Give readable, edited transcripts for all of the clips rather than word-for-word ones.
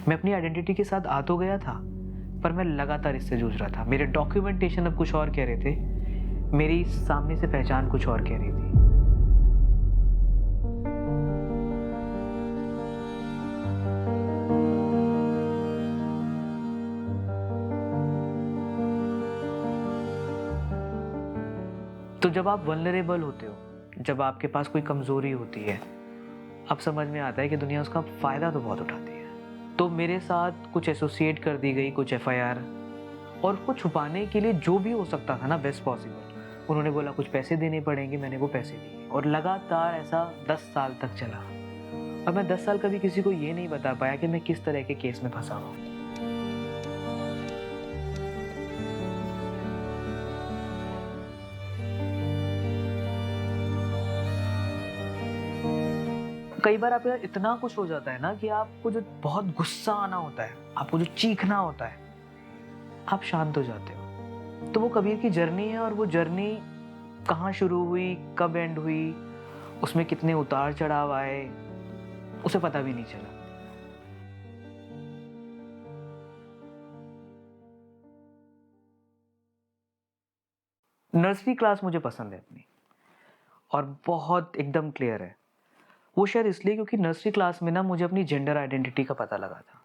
मैं अपनी आइडेंटिटी के साथ आ तो गया था, पर मैं लगातार इससे जूझ रहा था। मेरे डॉक्यूमेंटेशन अब कुछ और कह रहे थे, मेरी सामने से पहचान कुछ और कह रही थी। तो जब आप वल्नरेबल होते हो, जब आपके पास कोई कमजोरी होती है, अब समझ में आता है कि दुनिया उसका फायदा तो बहुत उठाती है। तो मेरे साथ कुछ एसोसिएट कर दी गई, कुछ एफआईआर, और उसको छुपाने के लिए जो भी हो सकता था ना बेस्ट पॉसिबल, उन्होंने बोला कुछ पैसे देने पड़ेंगे, मैंने वो पैसे दिए, और लगातार ऐसा 10 साल तक चला। और मैं 10 साल कभी किसी को ये नहीं बता पाया कि मैं किस तरह के केस में फंसा हूँ। कई बार आप यार इतना कुछ हो जाता है ना कि आपको जो बहुत गुस्सा आना होता है, आपको जो चीखना होता है, आप शांत हो जाते हो। तो वो कबीर की जर्नी है, और वो जर्नी कहाँ शुरू हुई, कब एंड हुई, उसमें कितने उतार चढ़ाव आए, उसे पता भी नहीं चला। नर्सरी क्लास मुझे पसंद है अपनी, और बहुत एकदम क्लियर है। वो शायद इसलिए क्योंकि नर्सरी क्लास में ना मुझे अपनी जेंडर आइडेंटिटी का पता लगा था,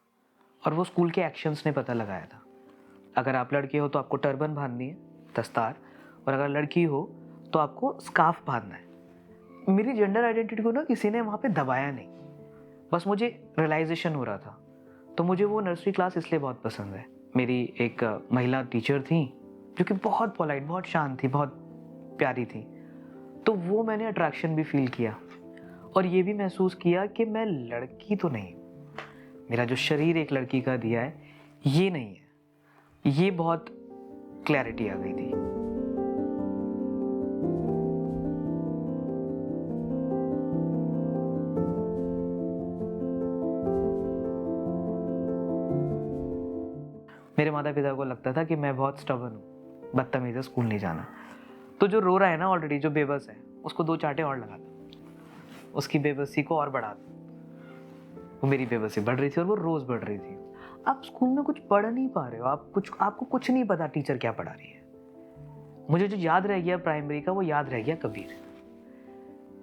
और वो स्कूल के एक्शंस ने पता लगाया था। अगर आप लड़के हो तो आपको टर्बन बांधनी है, दस्तार, और अगर लड़की हो तो आपको स्कार्फ बांधना है। मेरी जेंडर आइडेंटिटी को ना किसी ने वहाँ पे दबाया नहीं, बस मुझे रियलाइजेशन हो रहा था। तो मुझे वो नर्सरी क्लास इसलिए बहुत पसंद है। मेरी एक महिला टीचर थी जो कि बहुत पोलाइट, बहुत शांत थी, बहुत प्यारी थी। तो वो मैंने अट्रैक्शन भी फील किया, और ये भी महसूस किया कि मैं लड़की तो नहीं, मेरा जो शरीर एक लड़की का दिया है ये नहीं है। ये बहुत क्लैरिटी आ गई थी। मेरे माता पिता को लगता था कि मैं बहुत स्टबर्न हूँ, बदतमीज है, स्कूल नहीं जाना। तो जो रो रहा है ना ऑलरेडी, जो बेबस है, उसको 2 चांटे और लगा दो, उसकी बेबसी को और बढ़ा दो। वो मेरी बेबसी बढ़ रही थी, और वो रोज बढ़ रही थी। आप स्कूल में कुछ पढ़ नहीं पा रहे हो, आपको कुछ नहीं पता टीचर क्या पढ़ा रही है। मुझे जो याद रह गया प्राइमरी का, वो याद रह गया कबीर।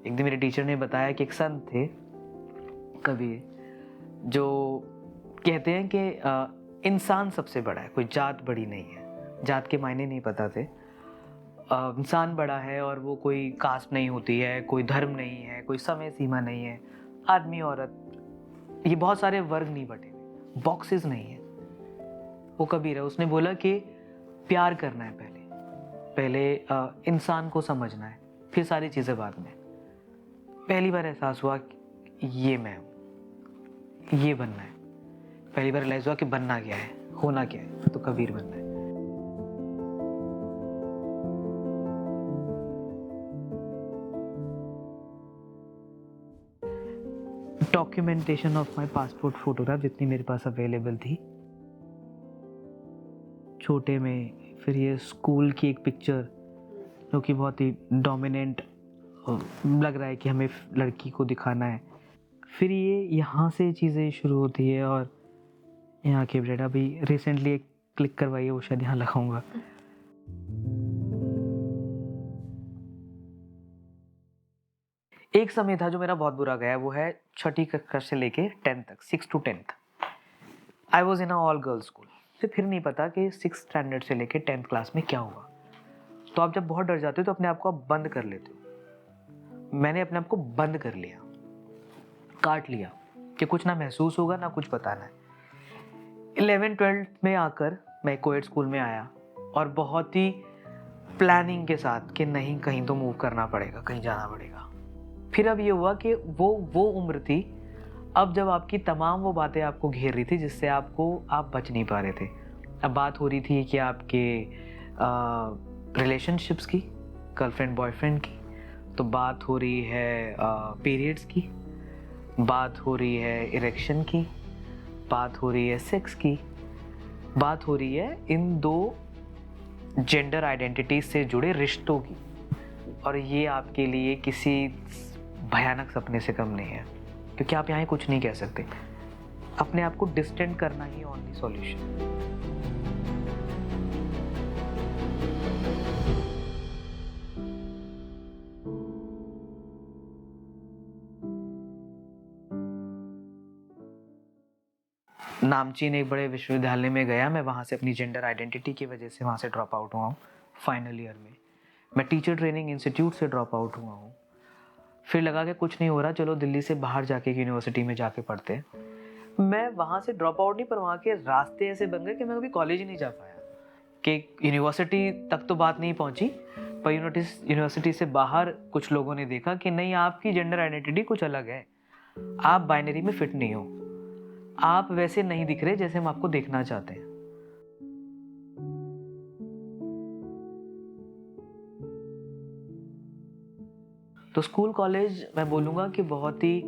एक दिन मेरे टीचर ने बताया कि एक संत थे कबीर, जो कहते हैं कि इंसान सबसे बड़ा है, कोई जात बड़ी नहीं है। जात के मायने नहीं पता थे। इंसान बड़ा है, और वो कोई कास्ट नहीं होती है, कोई धर्म नहीं है, कोई समय सीमा नहीं है, आदमी औरत, ये बहुत सारे वर्ग नहीं बटे, बॉक्सेस नहीं है। वो कबीर है, उसने बोला कि प्यार करना है पहले इंसान को समझना है, फिर सारी चीज़ें बाद में। पहली बार एहसास हुआ कि ये मैं हूँ, ये बनना है। पहली बार रियलाइज हुआ कि बनना क्या है, होना क्या है, तो कबीर बनना है। Documentation of my passport photograph जितनी मेरे पास अवेलेबल थी, छोटे में, फिर ये स्कूल की एक पिक्चर जो कि बहुत ही डोमिनेंट लग रहा है कि हमें लड़की को दिखाना है। फिर ये यहाँ से चीज़ें शुरू होती है, और यहाँ की ब्रेड अभी रिसेंटली एक क्लिक करवाई है, वो शायद यहाँ लगाऊंगा। एक समय था जो मेरा बहुत बुरा गया, वो है 6ठी कक्षा से लेके 10th तक, 6 to 10th। I was in a all girls school. फिर नहीं पता कि 6th स्टैंडर्ड से लेके 10th क्लास में क्या हुआ। तो आप जब बहुत डर जाते हो तो अपने आप को आप बंद कर लेते हो। मैंने अपने आप को बंद कर लिया, काट लिया कि कुछ ना महसूस होगा ना कुछ बताना है। 11th-12th में आकर मैं कोएड स्कूल में आया, और बहुत ही प्लानिंग के साथ कि नहीं, कहीं तो मूव करना पड़ेगा, कहीं जाना पड़ेगा। फिर अब ये हुआ कि वो उम्र थी अब जब आपकी तमाम वो बातें आपको घेर रही थी जिससे आप बच नहीं पा रहे थे। अब बात हो रही थी कि आपके रिलेशनशिप्स की, गर्लफ्रेंड बॉयफ्रेंड की, तो बात हो रही है पीरियड्स की, बात हो रही है इरेक्शन की, बात हो रही है सेक्स की, बात हो रही है इन 2 जेंडर आइडेंटिटीज से जुड़े रिश्तों की। और ये आपके लिए किसी भयानक सपने से कम नहीं है, क्योंकि आप यहाँ कुछ नहीं कह सकते। अपने आप को डिस्टेंट करना ही ओनली सॉल्यूशन। नामचीन एक बड़े विश्वविद्यालय में गया, मैं वहाँ से अपनी जेंडर आइडेंटिटी की वजह से वहाँ से ड्रॉप आउट हुआ हूँ फाइनल ईयर में। मैं टीचर ट्रेनिंग इंस्टीट्यूट से ड्रॉप आउट हुआ हूँ। फिर लगा कि कुछ नहीं हो रहा, चलो दिल्ली से बाहर जाके एक यूनिवर्सिटी में जाके पढ़ते हैं। मैं वहाँ से ड्रॉप आउट नहीं, पर वहाँ के रास्ते ऐसे बन गए कि मैं कभी कॉलेज ही नहीं जा पाया, कि यूनिवर्सिटी तक तो बात नहीं पहुँची, पर यूनिवर्सिटी से बाहर कुछ लोगों ने देखा कि नहीं, आपकी जेंडर आइडेंटिटी कुछ अलग है, आप बाइनरी में फिट नहीं हो, आप वैसे नहीं दिख रहे जैसे हम आपको देखना चाहते हैं। तो स्कूल कॉलेज मैं बोलूँगा कि बहुत ही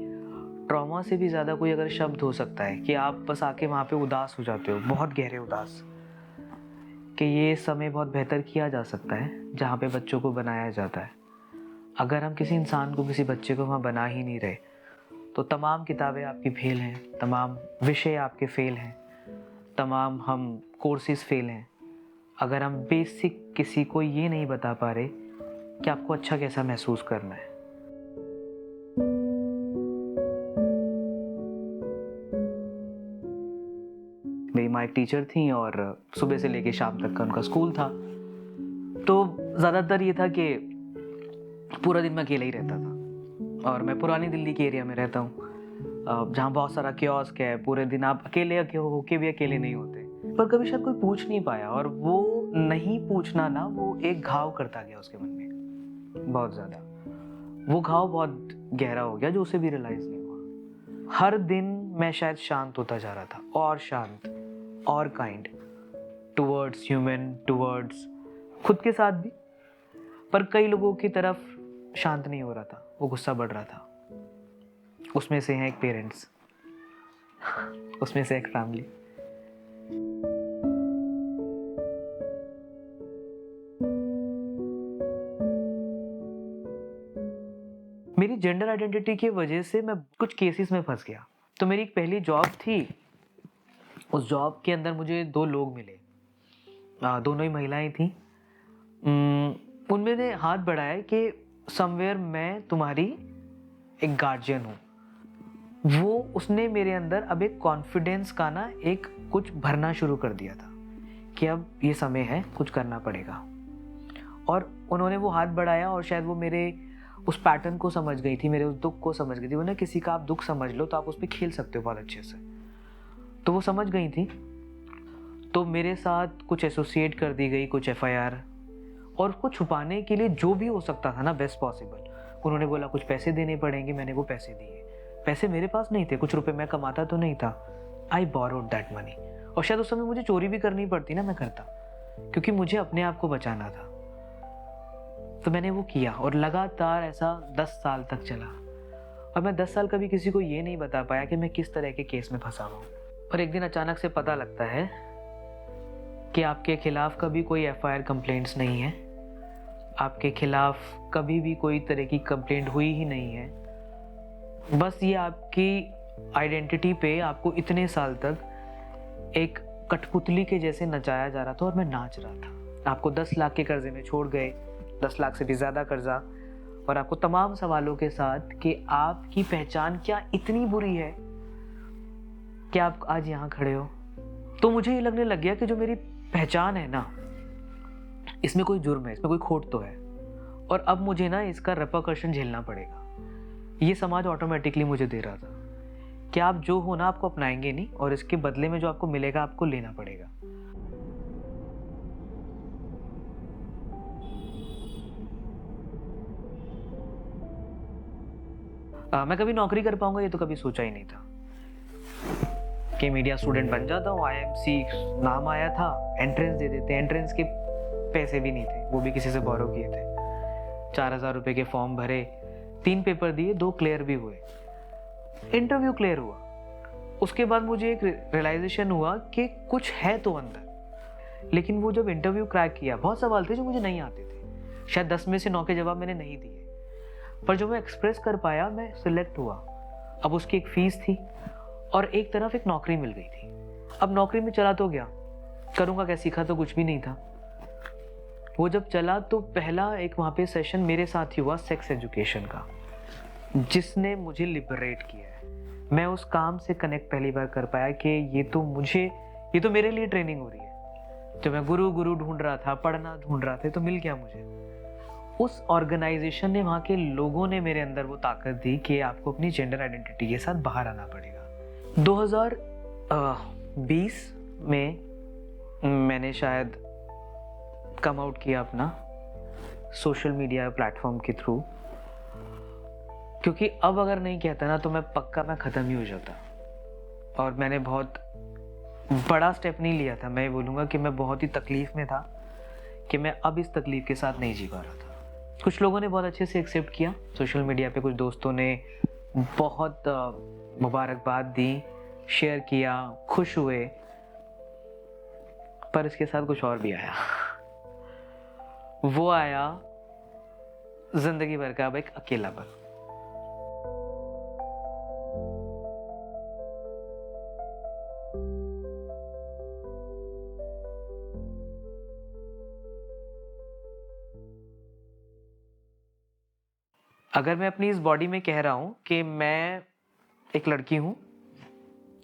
ट्रॉमा से भी ज़्यादा कोई अगर शब्द हो सकता है कि आप बस आके वहाँ पे उदास हो जाते हो, बहुत गहरे उदास, कि ये समय बहुत बेहतर किया जा सकता है जहाँ पे बच्चों को बनाया जाता है। अगर हम किसी इंसान को, किसी बच्चे को वहाँ बना ही नहीं रहे, तो तमाम किताबें आपकी फेल हैं, तमाम विषय आपके फेल हैं, तमाम हम कोर्सेज फेल हैं, अगर हम बेसिक किसी को ये नहीं बता पा रहे कि आपको अच्छा कैसा महसूस करना है। मेरी माँ एक टीचर थी और सुबह से लेके शाम तक का उनका स्कूल था। तो ज़्यादातर ये था कि पूरा दिन मैं अकेला ही रहता था, और मैं पुरानी दिल्ली के एरिया में रहता हूँ, जहाँ बहुत सारा कियोस्क है। पूरे दिन आप अकेले होके भी अकेले नहीं होते, पर कभी शायद कोई पूछ नहीं पाया, और वो नहीं पूछना ना, वो एक घाव करता गया उसके मन में बहुत ज़्यादा। वो घाव बहुत गहरा हो गया जो उसे भी रियलाइज़ नहीं हुआ। हर दिन मैं शायद शांत होता जा रहा था, और शांत और काइंड टुवर्ड्स ह्यूमन, टुवर्ड्स खुद के साथ भी, पर कई लोगों की तरफ शांत नहीं हो रहा था, वो गुस्सा बढ़ रहा था। उसमें से हैं एक पेरेंट्स, उसमें से एक फैमिली। मेरी जेंडर आइडेंटिटी की वजह से मैं कुछ केसेस में फंस गया। तो मेरी एक पहली जॉब थी, उस जॉब के अंदर मुझे 2 लोग मिले, दोनों ही महिलाएं थी। उनमें ने हाथ बढ़ाया कि समवेयर मैं तुम्हारी एक गार्जियन हूँ। वो उसने मेरे अंदर अब एक कॉन्फिडेंस का ना एक कुछ भरना शुरू कर दिया था कि अब ये समय है, कुछ करना पड़ेगा। और उन्होंने वो हाथ बढ़ाया, और शायद वो मेरे उस पैटर्न को समझ गई थी, मेरे उस दुख को समझ गई थी। वो ना, किसी का आप दुख समझ लो तो आप उस पर खेल सकते हो बहुत अच्छे से, तो वो समझ गई थी। तो मेरे साथ कुछ एसोसिएट कर दी गई, कुछ FIR, और उसको छुपाने के लिए जो भी हो सकता था ना बेस्ट पॉसिबल, उन्होंने बोला कुछ पैसे देने पड़ेंगे, मैंने वो पैसे दिए। पैसे मेरे पास नहीं थे, कुछ रुपए मैं कमाता तो नहीं था, आई बोरोड दैट मनी। और शायद उस समय मुझे चोरी भी करनी पड़ती ना, मैं करता, क्योंकि मुझे अपने आप को बचाना था। तो मैंने वो किया, और लगातार ऐसा 10 साल तक चला। और मैं 10 साल कभी किसी को ये नहीं बता पाया कि मैं किस तरह के केस में फंसा हूँ। और एक दिन अचानक से पता लगता है कि आपके खिलाफ कभी कोई FIR कंप्लेंट्स नहीं है, आपके खिलाफ कभी भी कोई तरह की कंप्लेंट हुई ही नहीं है। बस ये आपकी आइडेंटिटी पे आपको इतने साल तक एक कठपुतली के जैसे नचाया जा रहा था, और मैं नाच रहा था। आपको 10 लाख के कर्जे में छोड़ गए, 10 लाख से भी ज़्यादा कर्जा, और आपको तमाम सवालों के साथ कि आपकी पहचान क्या इतनी बुरी है कि आप आज यहाँ खड़े हो। तो मुझे ये लगने लग गया कि जो मेरी पहचान है ना, इसमें कोई जुर्म है, इसमें कोई खोट तो है, और अब मुझे ना इसका रेपरकशन झेलना पड़ेगा। ये समाज ऑटोमेटिकली मुझे दे रहा था कि आप जो हो ना, आपको अपनाएंगे नहीं, और इसके बदले में जो आपको मिलेगा आपको लेना पड़ेगा। मैं कभी नौकरी कर पाऊंगा ये तो कभी सोचा ही नहीं था, कि मीडिया स्टूडेंट बन जाता हूँ। IMC नाम आया था, एंट्रेंस दे देते, एंट्रेंस के पैसे भी नहीं थे, वो भी किसी से बोरो किए थे। 4000 रुपये के फॉर्म भरे, 3 पेपर दिए, 2 क्लियर भी हुए, इंटरव्यू क्लियर हुआ। उसके बाद मुझे एक रियलाइजेशन हुआ कि कुछ है तो अंदर। लेकिन वो जब इंटरव्यू क्रैक किया, बहुत सवाल थे जो मुझे नहीं आते थे, शायद 10 में से 9 के जवाब मैंने नहीं दिए, पर जो मैं एक्सप्रेस कर पाया, मैं सिलेक्ट हुआ। अब उसकी एक फीस थी, और एक तरफ एक नौकरी मिल गई थी। अब नौकरी में चला तो गया, करूँगा क्या, सीखा तो कुछ भी नहीं था। वो जब चला तो पहला एक वहाँ पे सेशन मेरे साथ ही हुआ सेक्स एजुकेशन का, जिसने मुझे लिबरेट किया है। मैं उस काम से कनेक्ट पहली बार कर पाया कि ये तो मेरे लिए ट्रेनिंग हो रही है। तो मैं गुरु ढूंढ रहा था, पढ़ना ढूंढ रहा था, तो मिल गया मुझे। उस ऑर्गेनाइजेशन ने, वहाँ के लोगों ने मेरे अंदर वो ताकत दी कि आपको अपनी जेंडर आइडेंटिटी के साथ बाहर आना पड़ेगा। 2020 में मैंने शायद कम आउट किया अपना सोशल मीडिया प्लेटफॉर्म के थ्रू, क्योंकि अब अगर नहीं कहता ना तो मैं ख़त्म ही हो जाता। और मैंने बहुत बड़ा स्टेप नहीं लिया था। मैं ये बोलूँगा कि मैं बहुत ही तकलीफ़ में था कि मैं अब इस तकलीफ़ के साथ नहीं जी पा रहा था। कुछ लोगों ने बहुत अच्छे से एक्सेप्ट किया सोशल मीडिया पे, कुछ दोस्तों ने बहुत मुबारकबाद दी, शेयर किया, खुश हुए, पर इसके साथ कुछ और भी आया। वो आया ज़िंदगी भर का अब एक अकेलापन। अगर मैं अपनी इस बॉडी में कह रहा हूँ कि मैं एक लड़की हूँ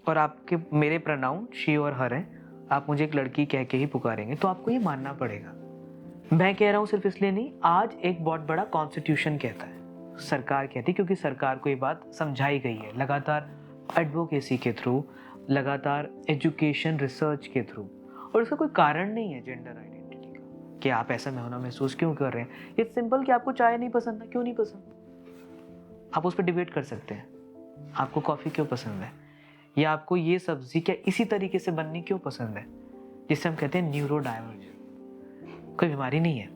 और आपके मेरे प्रोनाउन शी और हर हैं, आप मुझे एक लड़की कह के ही पुकारेंगे, तो आपको ये मानना पड़ेगा। मैं कह रहा हूँ सिर्फ इसलिए नहीं, आज एक बहुत बड़ा कॉन्स्टिट्यूशन कहता है, सरकार कहती है, क्योंकि सरकार को ये बात समझाई गई है लगातार एडवोकेसी के थ्रू, लगातार एजुकेशन रिसर्च के थ्रू। और इसका कोई कारण नहीं है जेंडर आइडेंटिटी का कि आप ऐसा होना महसूस क्यों कर रहे हैं। इट्स सिंपल कि आपको चाय नहीं पसंद है, क्यों नहीं पसंद, आप उस पर डिबेट कर सकते हैं। आपको कॉफ़ी क्यों पसंद है, या आपको ये सब्जी क्या इसी तरीके से बननी क्यों पसंद है, जिसे हम कहते हैं न्यूरो डाइवर्जन। कोई बीमारी नहीं है।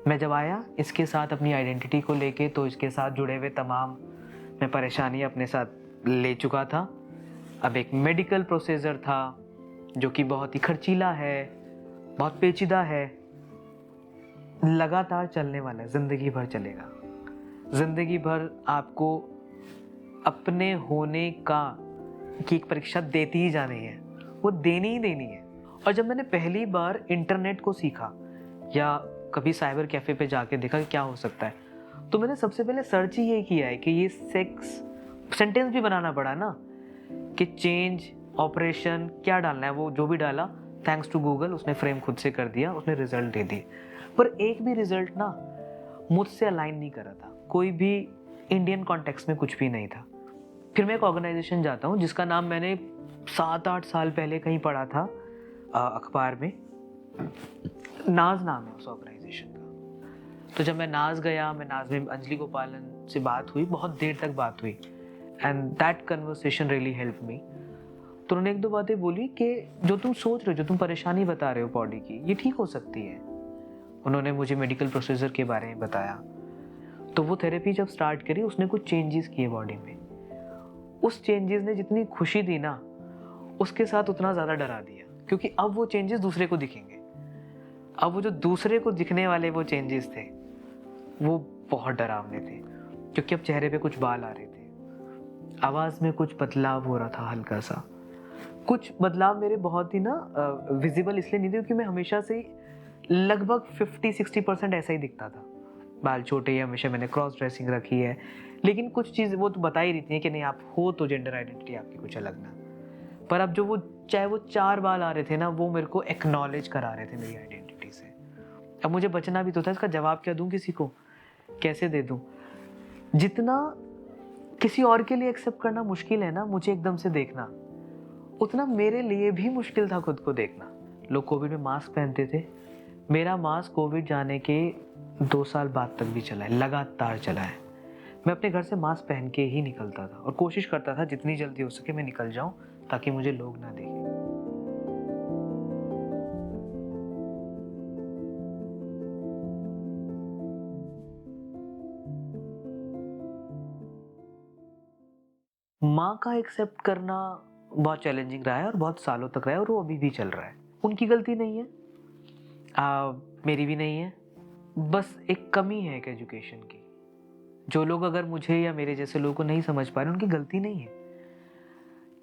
मैं जब आया इसके साथ अपनी आइडेंटिटी को लेके, तो इसके साथ जुड़े हुए तमाम मैं परेशानी अपने साथ ले चुका था। अब एक मेडिकल प्रोसीजर था जो कि बहुत ही खर्चीला है, बहुत पेचीदा है, लगातार चलने वाला है, ज़िंदगी भर चलेगा। ज़िंदगी भर आपको अपने होने का की एक परीक्षा देती ही जानी है, वो देनी ही देनी है। और जब मैंने पहली बार इंटरनेट को सीखा या कभी साइबर कैफ़े पे जाके देखा कि क्या हो सकता है, तो मैंने सबसे पहले सर्च ही ये किया है कि ये सेक्स सेंटेंस भी बनाना पड़ा ना, कि चेंज ऑपरेशन क्या डालना है। वो जो भी डाला, थैंक्स टू गूगल, उसने फ्रेम खुद से कर दिया, उसने रिजल्ट दे दिए। पर एक भी रिजल्ट ना मुझसे अलाइन नहीं कर रहा था, कोई भी इंडियन कॉन्टेक्स्ट में कुछ भी नहीं था। फिर मैं एक ऑर्गेनाइजेशन जाता हूँ जिसका नाम मैंने 7-8 साल पहले कहीं पढ़ा था अखबार में, नाज नाम है उस ऑर्गेनाइजेशन का। तो जब मैं नाज गया, मैं नाज में अंजलि गोपालन से बात हुई, बहुत देर तक बात हुई, and that conversation really help me. तो उन्होंने 1-2 बातें बोली कि जो तुम सोच रहे हो, जो तुम परेशानी बता रहे हो बॉडी की, ये ठीक हो सकती है। उन्होंने मुझे मेडिकल प्रोसीजर के बारे में बताया। तो वो थेरेपी जब स्टार्ट करी, उसने कुछ चेंजेस किए बॉडी में। उस चेंजेस ने जितनी खुशी दी ना, उसके साथ उतना ज़्यादा डरा दिया, क्योंकि अब वो चेंजेस दूसरे को दिखेंगे। अब वो जो दूसरे को दिखने वाले वो चेंजेस थे, वो बहुत डरावने थे, क्योंकि अब चेहरे पे कुछ बाल आ रहे थे, आवाज़ में कुछ बदलाव हो रहा था, हल्का सा। कुछ बदलाव मेरे बहुत ही ना विजिबल इसलिए नहीं थे क्योंकि मैं हमेशा से लगभग 50-60% ऐसा ही दिखता था। बाल छोटे ही, हमेशा मैंने क्रॉस ड्रेसिंग रखी है, लेकिन कुछ चीज़ वो तो बता ही रही थी कि नहीं, आप हो तो जेंडर आइडेंटिटी आपकी कुछ अलग ना। पर अब जो वो चाहे वो 4 बाल आ रहे थे ना, वो मेरे को एक्नॉलेज करा रहे थे मेरी आइडेंटिटी से। अब मुझे बचना भी तो था, इसका जवाब क्या दूं किसी को, कैसे दे दूं। जितना किसी और के लिए एक्सेप्ट करना मुश्किल है ना, मुझे एकदम से देखना, उतना मेरे लिए भी मुश्किल था खुद को देखना। लोग कोविड में मास्क पहनते थे, मेरा मास्क कोविड जाने के 2 साल बाद तक भी चला है, लगातार चला है। मैं अपने घर से मास्क पहन के ही निकलता था और कोशिश करता था जितनी जल्दी हो सके मैं निकल जाऊं, ताकि मुझे लोग ना देखें। माँ का एक्सेप्ट करना बहुत चैलेंजिंग रहा है और बहुत सालों तक रहा है, और वो अभी भी चल रहा है। उनकी गलती नहीं है, मेरी भी नहीं है, बस एक कमी है एक एजुकेशन की। जो लोग अगर मुझे या मेरे जैसे लोगों को नहीं समझ पा रहे, उनकी गलती नहीं है।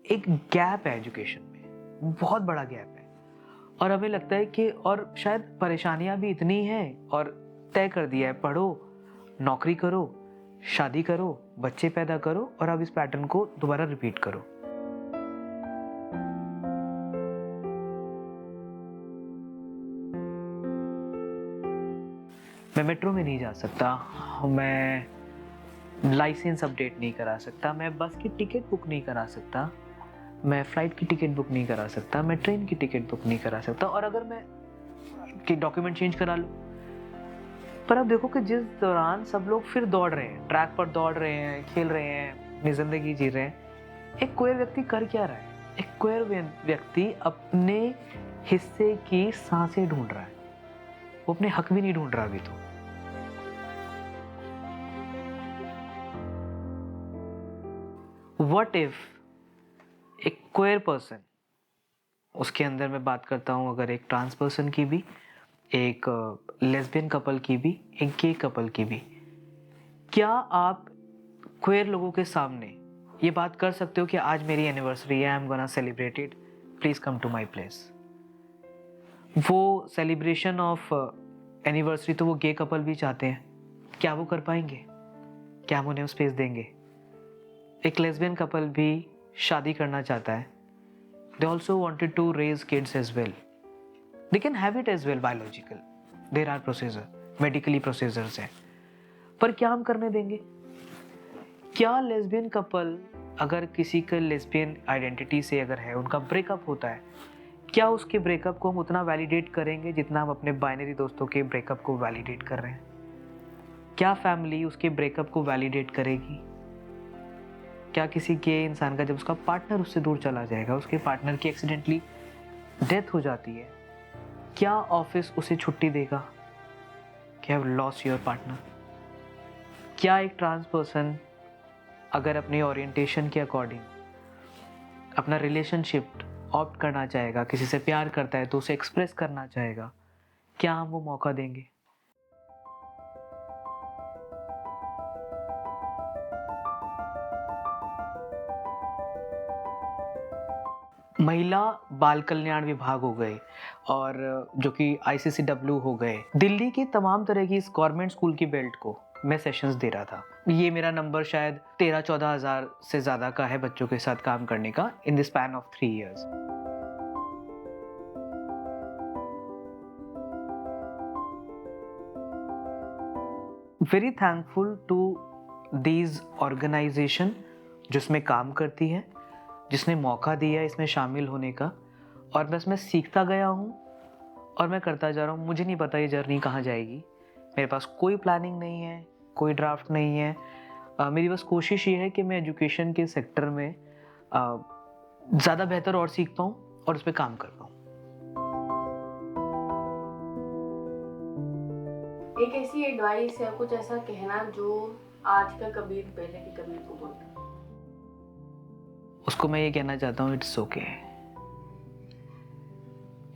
एक गैप है एजुकेशन में, बहुत बड़ा गैप है। और हमें लगता है कि और शायद परेशानियां भी इतनी हैं और तय कर दिया है, पढ़ो, नौकरी करो, शादी करो, बच्चे पैदा करो और अब इस पैटर्न को दोबारा रिपीट करो। मैं मेट्रो में नहीं जा सकता, मैं लाइसेंस अपडेट नहीं करा सकता, मैं बस की टिकट बुक नहीं करा सकता, मैं फ़्लाइट की टिकट बुक नहीं करा सकता, मैं ट्रेन की टिकट बुक नहीं करा सकता, और अगर मैं कि डॉक्यूमेंट चेंज करा लूँ। पर अब देखो कि जिस दौरान सब लोग फिर दौड़ रहे हैं, ट्रैक पर दौड़ रहे हैं, खेल रहे हैं, अपनी ज़िंदगी जी रहे हैं, एक क्वेयर व्यक्ति कर क्या रहा है? एक क्वेयर व्यक्ति अपने हिस्से की सांसें ढूंढ रहा है, वो अपने हक भी नहीं ढूंढ रहा अभी तो। What if एक क्वेयर पर्सन, उसके अंदर मैं बात करता हूँ अगर एक ट्रांस पर्सन की भी, एक लेस्बियन कपल की भी, एक गे कपल की भी, क्या आप क्वेयर लोगों के सामने ये बात कर सकते हो कि आज मेरी एनिवर्सरी है, I am gonna celebrate it, please come to my place? वो सेलिब्रेशन ऑफ एनिवर्सरी तो वो गे कपल भी चाहते हैं, क्या वो कर पाएंगे? क्या हम उन्हें स्पेस देंगे? एक लेस्बियन कपल भी शादी करना चाहता है, they also wanted to raise kids as well, they can have it as well biological, there are procedure, medically procedures हैं, पर क्या हम करने देंगे? क्या लेस्बियन कपल अगर किसी का लेस्बियन आइडेंटिटी से अगर है, उनका ब्रेकअप होता है, क्या उसके ब्रेकअप को हम उतना वैलिडेट करेंगे जितना हम अपने बाइनरी दोस्तों के ब्रेकअप को वैलिडेट कर रहे हैं? क्या फैमिली उसके ब्रेकअप को वैलिडेट करेगी? क्या किसी के इंसान का जब उसका पार्टनर उससे दूर चला जाएगा, उसके पार्टनर की एक्सीडेंटली डेथ हो जाती है, क्या ऑफिस उसे छुट्टी देगा कि हैव लॉस्ट योर पार्टनर? क्या एक ट्रांस पर्सन अगर अपनी ओरिएंटेशन के अकॉर्डिंग अपना रिलेशनशिप ऑप्ट करना चाहेगा, किसी से प्यार करता है तो उसे एक्सप्रेस करना चाहेगा, क्या हम वो मौका देंगे? महिला बाल कल्याण विभाग हो गए और जो कि ICCW हो गए, दिल्ली की तमाम तरह की इस गवर्नमेंट स्कूल की बेल्ट को मैं सेशंस दे रहा था। ये मेरा नंबर शायद 13-14 हज़ार से ज़्यादा का है बच्चों के साथ काम करने का in the span of 3 years। Very thankful to these organisation जिसमें काम करती है, जिसने मौका दिया इसमें शामिल होने का, और मैं इसमें सीखता गया हूँ और मैं करता जा रहा हूँ। मुझे नहीं पता ये जर्नी कहाँ जाएगी, मेरे पास कोई प्लानिंग नहीं है, कोई ड्राफ्ट नहीं है। मेरी बस कोशिश ये है कि मैं एजुकेशन के सेक्टर में ज़्यादा बेहतर और सीख पाऊँ और उस पर काम कर पाऊँ। एक ऐसी एडवाइस या कुछ ऐसा कहना जो आज का कबीर पहले के कबीर को बोलता, उसको मैं ये कहना चाहता हूँ, it's okay,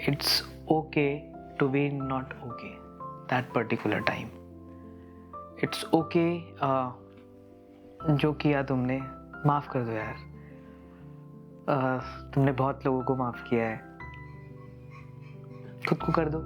it's okay to be not okay that particular time. It's okay, जो किया तुमने माफ़ कर दो यार। तुमने बहुत लोगों को माफ़ किया है, खुद को कर दो।